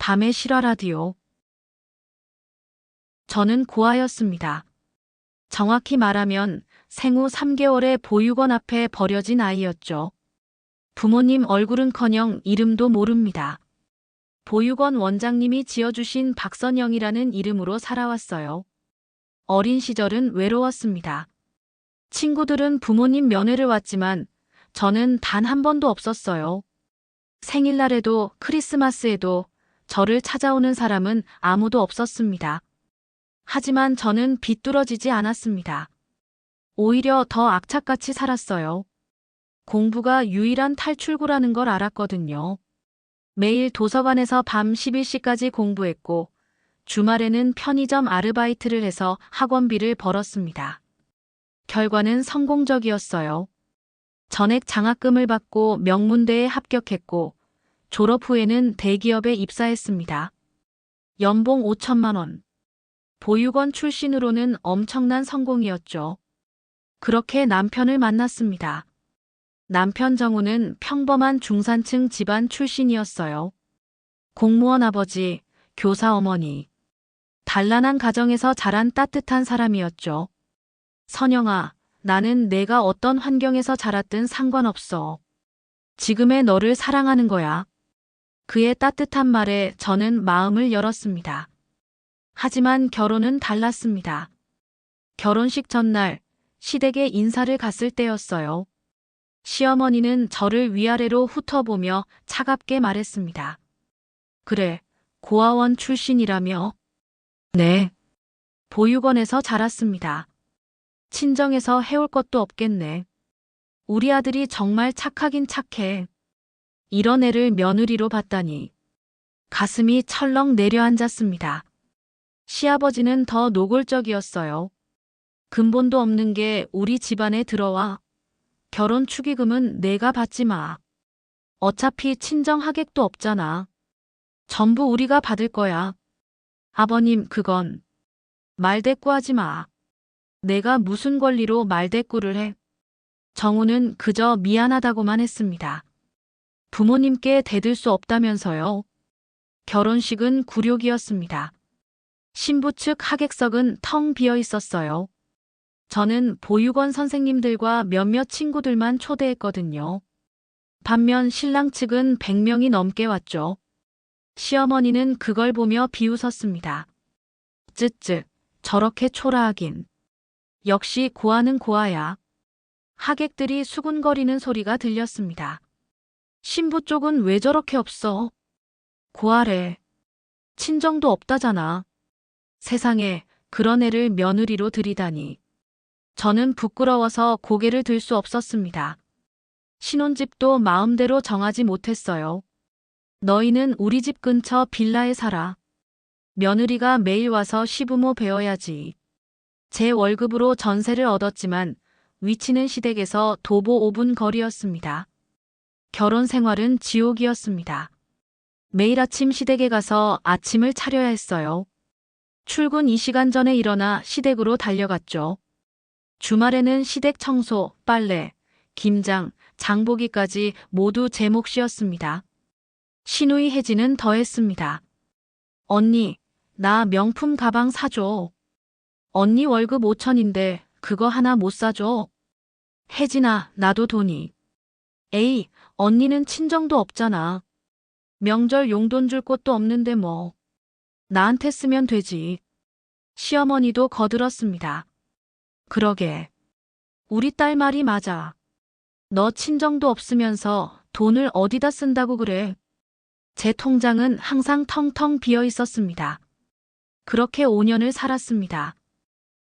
밤의 실화 라디오. 저는 고아였습니다. 정확히 말하면 생후 3개월의 보육원 앞에 버려진 아이였죠. 부모님 얼굴은커녕 이름도 모릅니다. 보육원 원장님이 지어주신 박선영이라는 이름으로 살아왔어요. 어린 시절은 외로웠습니다. 친구들은 부모님 면회를 왔지만 저는 단 한 번도 없었어요. 생일날에도 크리스마스에도 저를 찾아오는 사람은 아무도 없었습니다. 하지만 저는 비뚤어지지 않았습니다. 오히려 더 악착같이 살았어요. 공부가 유일한 탈출구라는 걸 알았거든요. 매일 도서관에서 밤 11시까지 공부했고 주말에는 편의점 아르바이트를 해서 학원비를 벌었습니다. 결과는 성공적이었어요. 전액 장학금을 받고 명문대에 합격했고 졸업 후에는 대기업에 입사했습니다. 연봉 5천만 원. 보육원 출신으로는 엄청난 성공이었죠. 그렇게 남편을 만났습니다. 남편 정우는 평범한 중산층 집안 출신이었어요. 공무원 아버지, 교사 어머니. 단란한 가정에서 자란 따뜻한 사람이었죠. 선영아, 나는 내가 어떤 환경에서 자랐든 상관없어. 지금의 너를 사랑하는 거야. 그의 따뜻한 말에 저는 마음을 열었습니다. 하지만 결혼은 달랐습니다. 결혼식 전날 시댁에 인사를 갔을 때였어요. 시어머니는 저를 위아래로 훑어보며 차갑게 말했습니다. 그래, 고아원 출신이라며? 네. 보육원에서 자랐습니다. 친정에서 해올 것도 없겠네. 우리 아들이 정말 착하긴 착해. 이런 애를 며느리로 봤다니. 가슴이 철렁 내려앉았습니다. 시아버지는 더 노골적이었어요. 근본도 없는 게 우리 집안에 들어와. 결혼 축의금은 내가 받지 마. 어차피 친정 하객도 없잖아. 전부 우리가 받을 거야. 아버님, 그건 말대꾸하지 마. 내가 무슨 권리로 말대꾸를 해. 정우는 그저 미안하다고만 했습니다. 부모님께 대들 수 없다면서요. 결혼식은 굴욕이었습니다. 신부 측 하객석은 텅 비어 있었어요. 저는 보육원 선생님들과 몇몇 친구들만 초대했거든요. 반면 신랑 측은 100명이 넘게 왔죠. 시어머니는 그걸 보며 비웃었습니다. 쯧쯧, 저렇게 초라하긴. 역시 고아는 고아야. 하객들이 수군거리는 소리가 들렸습니다. 신부 쪽은 왜 저렇게 없어? 고아래. 친정도 없다잖아. 세상에 그런 애를 며느리로 들이다니. 저는 부끄러워서 고개를 들 수 없었습니다. 신혼집도 마음대로 정하지 못했어요. 너희는 우리 집 근처 빌라에 살아. 며느리가 매일 와서 시부모 배워야지. 제 월급으로 전세를 얻었지만 위치는 시댁에서 도보 5분 거리였습니다. 결혼 생활은 지옥이었습니다. 매일 아침 시댁에 가서 아침을 차려야 했어요. 출근 2시간 전에 일어나 시댁으로 달려갔죠. 주말에는 시댁 청소, 빨래, 김장, 장보기까지 모두 제 몫이었습니다. 시누이 혜진은 더했습니다. 언니, 나 명품 가방 사줘. 언니 월급 5천인데 그거 하나 못 사줘. 혜진아, 나도 돈이. 에이, 언니는 친정도 없잖아. 명절 용돈 줄 곳도 없는데 뭐. 나한테 쓰면 되지. 시어머니도 거들었습니다. 그러게. 우리 딸 말이 맞아. 너 친정도 없으면서 돈을 어디다 쓴다고 그래. 제 통장은 항상 텅텅 비어 있었습니다. 그렇게 5년을 살았습니다.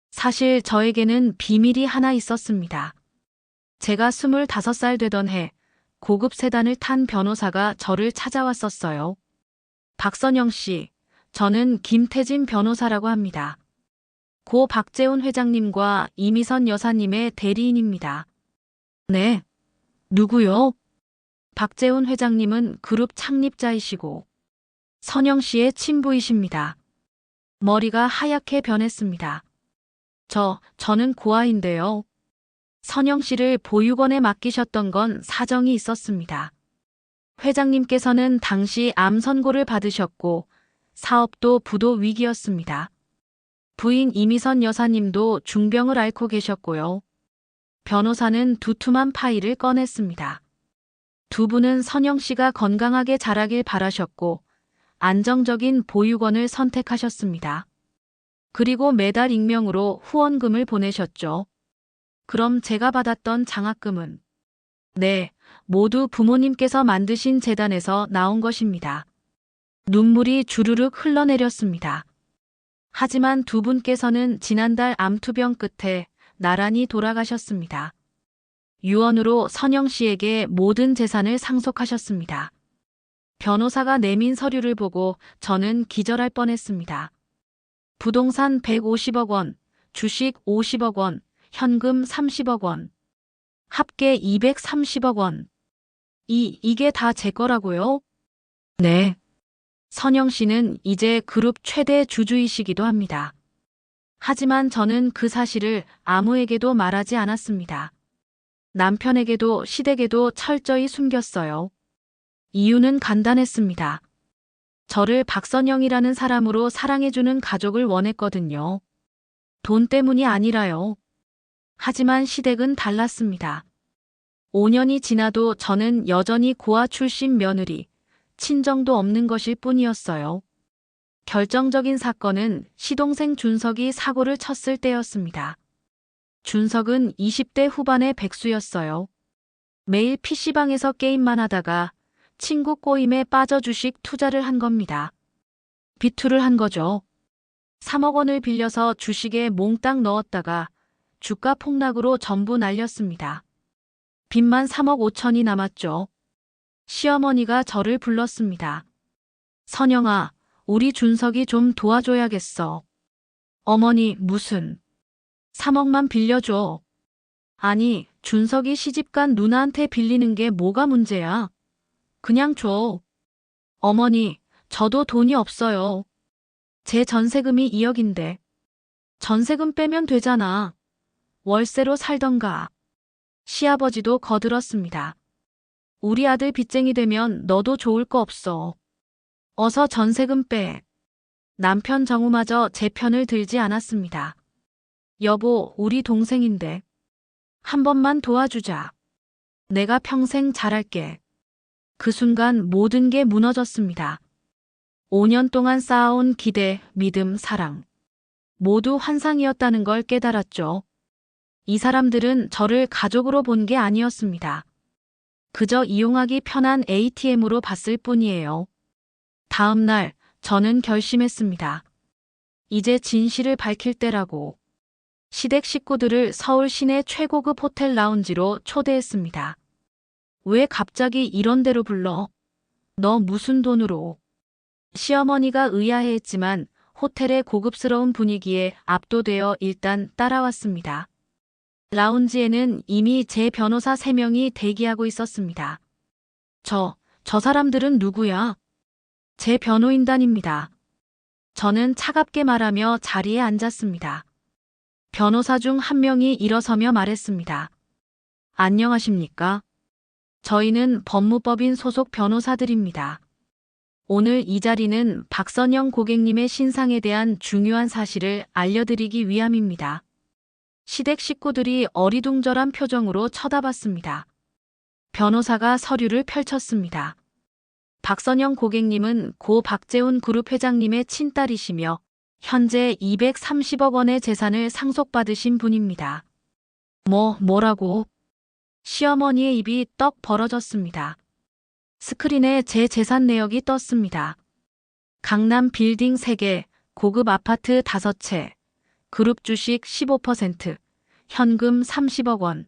사실 저에게는 비밀이 하나 있었습니다. 제가 25살 되던 해 고급 세단을 탄 변호사가 저를 찾아왔었어요. 박선영 씨, 저는 김태진 변호사라고 합니다. 고 박재훈 회장님과 이미선 여사님의 대리인입니다. 네. 누구요? 박재훈 회장님은 그룹 창립자이시고 선영 씨의 친부이십니다. 머리가 하얗게 변했습니다. 저는 고아인데요. 선영 씨를 보육원에 맡기셨던 건 사정이 있었습니다. 회장님께서는 당시 암 선고를 받으셨고 사업도 부도 위기였습니다. 부인 이미선 여사님도 중병을 앓고 계셨고요. 변호사는 두툼한 파일을 꺼냈습니다. 두 분은 선영 씨가 건강하게 자라길 바라셨고 안정적인 보육원을 선택하셨습니다. 그리고 매달 익명으로 후원금을 보내셨죠. 그럼 제가 받았던 장학금은? 네, 모두 부모님께서 만드신 재단에서 나온 것입니다. 눈물이 주르륵 흘러내렸습니다. 하지만 두 분께서는 지난달 암투병 끝에 나란히 돌아가셨습니다. 유언으로 선영 씨에게 모든 재산을 상속하셨습니다. 변호사가 내민 서류를 보고 저는 기절할 뻔했습니다. 부동산 150억 원, 주식 50억 원, 현금 30억 원, 합계 230억 원. 이게 다 제 거라고요? 네. 선영 씨는 이제 그룹 최대 주주이시기도 합니다. 하지만 저는 그 사실을 아무에게도 말하지 않았습니다. 남편에게도 시댁에도 철저히 숨겼어요. 이유는 간단했습니다. 저를 박선영이라는 사람으로 사랑해주는 가족을 원했거든요. 돈 때문이 아니라요. 하지만 시댁은 달랐습니다. 5년이 지나도 저는 여전히 고아 출신 며느리, 친정도 없는 것일 뿐이었어요. 결정적인 사건은 시동생 준석이 사고를 쳤을 때였습니다. 준석은 20대 후반의 백수였어요. 매일 PC방에서 게임만 하다가 친구 꼬임에 빠져 주식 투자를 한 겁니다. 비투를 한 거죠. 3억 원을 빌려서 주식에 몽땅 넣었다가 주가 폭락으로 전부 날렸습니다. 빚만 3억 5천이 남았죠. 시어머니가 저를 불렀습니다. 선영아, 우리 준석이 좀 도와줘야겠어. 어머니, 무슨? 3억만 빌려줘. 아니, 준석이 시집간 누나한테 빌리는 게 뭐가 문제야? 그냥 줘. 어머니, 저도 돈이 없어요. 제 전세금이 2억인데. 전세금 빼면 되잖아. 월세로 살던가. 시아버지도 거들었습니다. 우리 아들 빚쟁이 되면 너도 좋을 거 없어. 어서 전세금 빼. 남편 정우마저 제 편을 들지 않았습니다. 여보, 우리 동생인데. 한 번만 도와주자. 내가 평생 잘할게. 그 순간 모든 게 무너졌습니다. 5년 동안 쌓아온 기대, 믿음, 사랑. 모두 환상이었다는 걸 깨달았죠. 이 사람들은 저를 가족으로 본 게 아니었습니다. 그저 이용하기 편한 ATM으로 봤을 뿐이에요. 다음 날 저는 결심했습니다. 이제 진실을 밝힐 때라고. 시댁 식구들을 서울 시내 최고급 호텔 라운지로 초대했습니다. 왜 갑자기 이런 데로 불러? 너 무슨 돈으로? 시어머니가 의아해했지만 호텔의 고급스러운 분위기에 압도되어 일단 따라왔습니다. 라운지에는 이미 제 변호사 3명이 대기하고 있었습니다. 저 사람들은 누구야? 제 변호인단입니다. 저는 차갑게 말하며 자리에 앉았습니다. 변호사 중 한 명이 일어서며 말했습니다. 안녕하십니까? 저희는 법무법인 소속 변호사들입니다. 오늘 이 자리는 박선영 고객님의 신상에 대한 중요한 사실을 알려드리기 위함입니다. 시댁 식구들이 어리둥절한 표정으로 쳐다봤습니다. 변호사가 서류를 펼쳤습니다. 박선영 고객님은 고 박재훈 그룹 회장님의 친딸이시며 현재 230억 원의 재산을 상속받으신 분입니다. 뭐라고? 시어머니의 입이 떡 벌어졌습니다. 스크린에 제 재산 내역이 떴습니다. 강남 빌딩 3개, 고급 아파트 5채, 그룹 주식 15%, 현금 30억 원.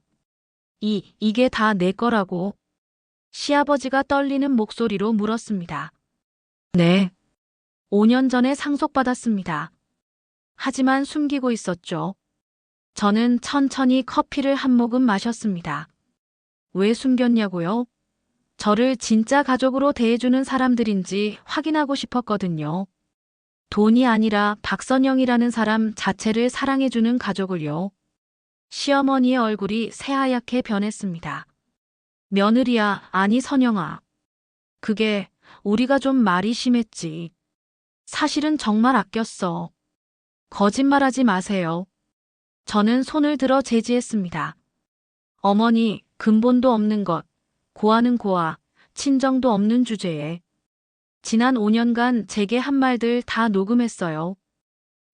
이게 다 내 거라고? 시아버지가 떨리는 목소리로 물었습니다. 네. 5년 전에 상속받았습니다. 하지만 숨기고 있었죠. 저는 천천히 커피를 한 모금 마셨습니다. 왜 숨겼냐고요? 저를 진짜 가족으로 대해주는 사람들인지 확인하고 싶었거든요. 돈이 아니라 박선영이라는 사람 자체를 사랑해주는 가족을요. 시어머니의 얼굴이 새하얗게 변했습니다. 며느리야, 아니 선영아. 그게 우리가 좀 말이 심했지. 사실은 정말 아꼈어. 거짓말하지 마세요. 저는 손을 들어 제지했습니다. 어머니, 근본도 없는 것, 고아는 고아, 친정도 없는 주제에. 지난 5년간 제게 한 말들 다 녹음했어요.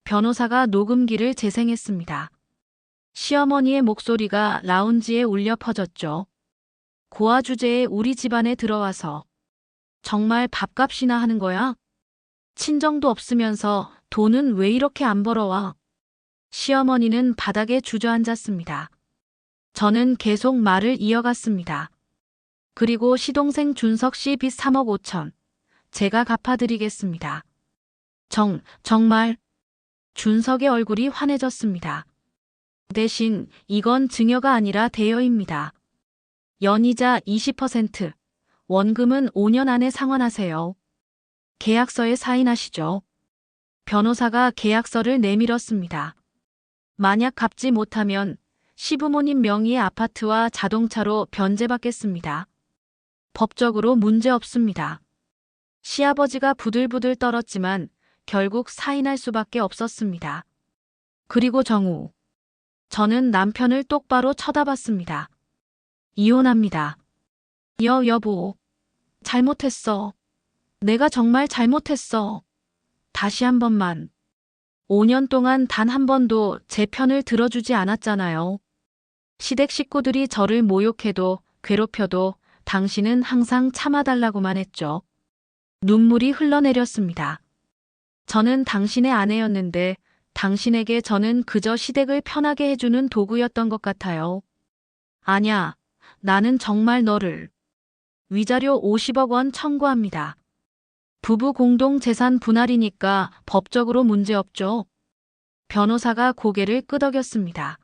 변호사가 녹음기를 재생했습니다. 시어머니의 목소리가 라운지에 울려 퍼졌죠. 고아 주제에 우리 집안에 들어와서 정말 밥값이나 하는 거야? 친정도 없으면서 돈은 왜 이렇게 안 벌어와? 시어머니는 바닥에 주저앉았습니다. 저는 계속 말을 이어갔습니다. 그리고 시동생 준석 씨 빚 3억 5천. 제가 갚아드리겠습니다. 정말. 준석의 얼굴이 환해졌습니다. 대신 이건 증여가 아니라 대여입니다. 연이자 20%, 원금은 5년 안에 상환하세요. 계약서에 사인하시죠. 변호사가 계약서를 내밀었습니다. 만약 갚지 못하면 시부모님 명의의 아파트와 자동차로 변제받겠습니다. 법적으로 문제 없습니다. 시아버지가 부들부들 떨었지만 결국 사인할 수밖에 없었습니다. 그리고 정우. 저는 남편을 똑바로 쳐다봤습니다. 이혼합니다. 여보. 잘못했어. 내가 정말 잘못했어. 다시 한 번만. 5년 동안 단 한 번도 제 편을 들어주지 않았잖아요. 시댁 식구들이 저를 모욕해도 괴롭혀도 당신은 항상 참아달라고만 했죠. 눈물이 흘러내렸습니다. 저는 당신의 아내였는데 당신에게 저는 그저 시댁을 편하게 해주는 도구였던 것 같아요. 아냐, 나는 정말 너를. 위자료 50억 원 청구합니다. 부부 공동 재산 분할이니까 법적으로 문제 없죠. 변호사가 고개를 끄덕였습니다.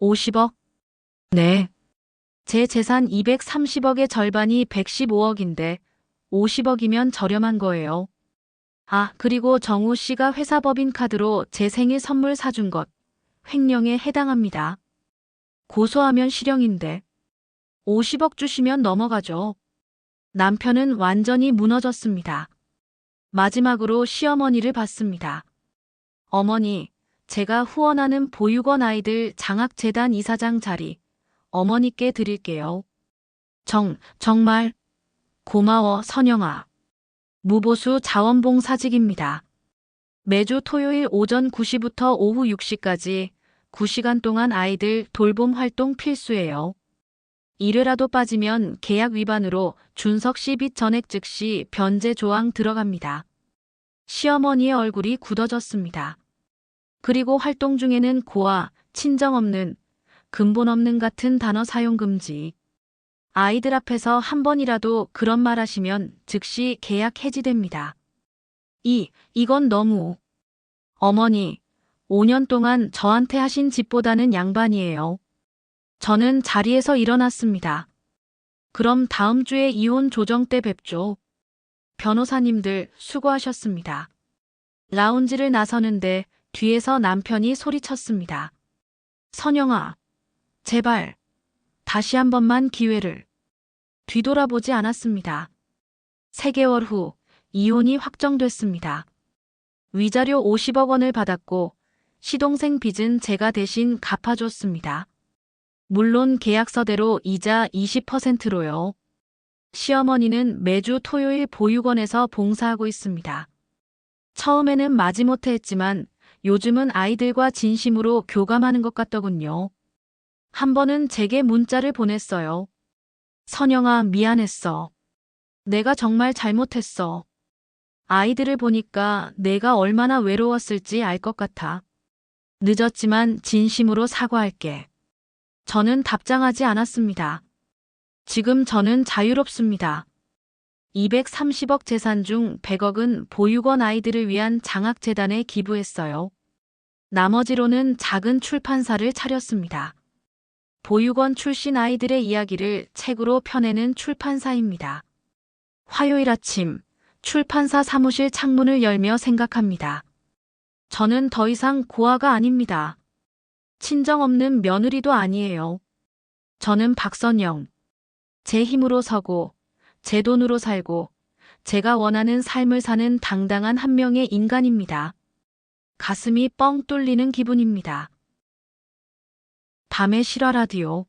50억? 네. 제 재산 230억의 절반이 115억인데 50억이면 저렴한 거예요. 그리고 정우 씨가 회사 법인카드로 제 생일 선물 사준 것, 횡령에 해당합니다. 고소하면 실형인데 50억 주시면 넘어가죠. 남편은 완전히 무너졌습니다. 마지막으로 시어머니를 봤습니다. 어머니, 제가 후원하는 보육원 아이들 장학재단 이사장 자리 어머니께 드릴게요. 정말 고마워, 선영아. 무보수 자원봉사직입니다. 매주 토요일 오전 9시부터 오후 6시까지 9시간 동안 아이들 돌봄 활동 필수예요. 1회라도 빠지면 계약 위반으로 준석 씨 빚 전액 즉시 변제 조항 들어갑니다. 시어머니의 얼굴이 굳어졌습니다. 그리고 활동 중에는 고아, 친정 없는, 근본 없는 같은 단어 사용 금지. 아이들 앞에서 한 번이라도 그런 말 하시면 즉시 계약 해지됩니다. 이건 너무. 어머니, 5년 동안 저한테 하신 짓보다는 양반이에요. 저는 자리에서 일어났습니다. 그럼 다음 주에 이혼 조정 때 뵙죠. 변호사님들 수고하셨습니다. 라운지를 나서는데 뒤에서 남편이 소리쳤습니다. 선영아, 제발 다시 한 번만 기회를. 뒤돌아보지 않았습니다. 3개월 후 이혼이 확정됐습니다. 위자료 50억 원을 받았고 시동생 빚은 제가 대신 갚아줬습니다. 물론 계약서대로 이자 20%로요. 시어머니는 매주 토요일 보육원에서 봉사하고 있습니다. 처음에는 마지못해 했지만 요즘은 아이들과 진심으로 교감하는 것 같더군요. 한 번은 제게 문자를 보냈어요. 선영아, 미안했어. 내가 정말 잘못했어. 아이들을 보니까 내가 얼마나 외로웠을지 알 것 같아. 늦었지만 진심으로 사과할게. 저는 답장하지 않았습니다. 지금 저는 자유롭습니다. 230억 재산 중 100억은 보육원 아이들을 위한 장학재단에 기부했어요. 나머지로는 작은 출판사를 차렸습니다. 보육원 출신 아이들의 이야기를 책으로 펴내는 출판사입니다. 화요일 아침, 출판사 사무실 창문을 열며 생각합니다. 저는 더 이상 고아가 아닙니다. 친정 없는 며느리도 아니에요. 저는 박선영. 제 힘으로 서고 제 돈으로 살고 제가 원하는 삶을 사는 당당한 한 명의 인간입니다. 가슴이 뻥 뚫리는 기분입니다. 밤의 실화 라디오